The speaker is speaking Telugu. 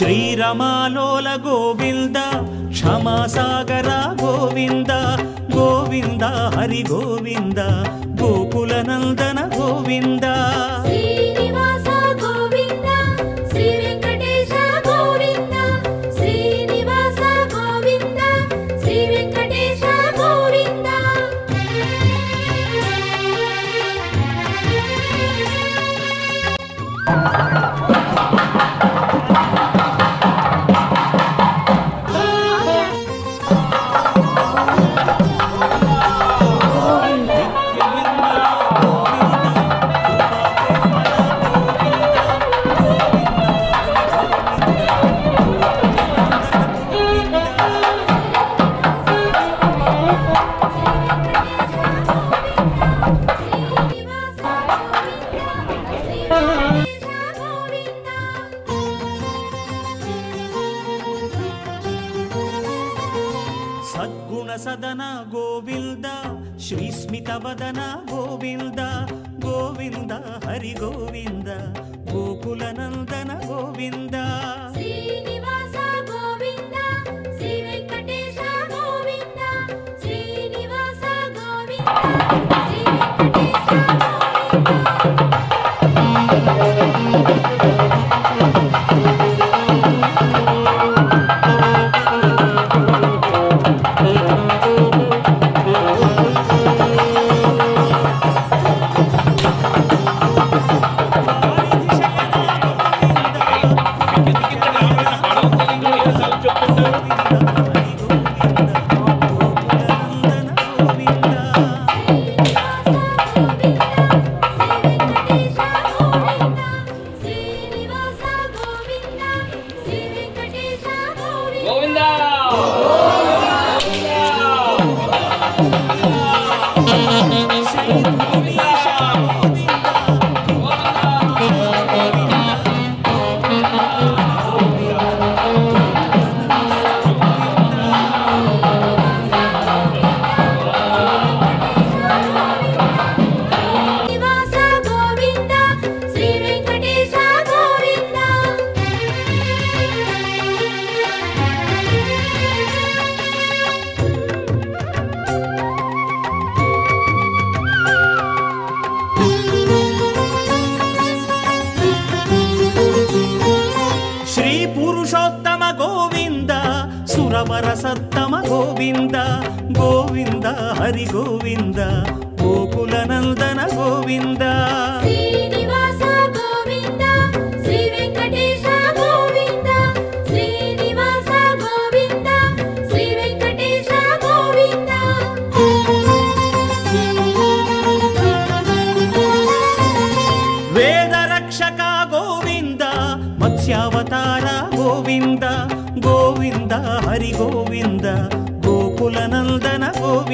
శ్రీరమాలోల గోవింద క్షమాసాగర గోవింద గోవింద హరి గోవింద గోకుల నందన గోవింద శ్రీనివాస గోవింద శ్రీ వెంకటేశ గోవింద శ్రీనివాస గోవింద శ్రీ వెంకటేశ గోవింద సద్గుణ సదన గోవింద శ్రీస్మిత వదన గోవింద గోవింద హరి గోవింద గోకుల నందన గోవింద శ్రీనివాస గోవింద శ్రీ వెంకటేశ గోవింద శ్రీనివాస గోవింద శ్రీ వెంకటేశ పురుషోత్తమ గోవింద సురవర సత్తమ గోవింద గోవింద హరి గోవింద గోకుల నందన గోవింద శ్రీనివాస గోవింద శ్రీ వెంకటేశ గోవింద శ్రీనివాస గోవింద శ్రీ వెంకటేశ గోవింద వేద రక్షక గోవింద మత్స్యావతార గోవింద గోవింద హరి గోవింద గోకుల నందన గోవింద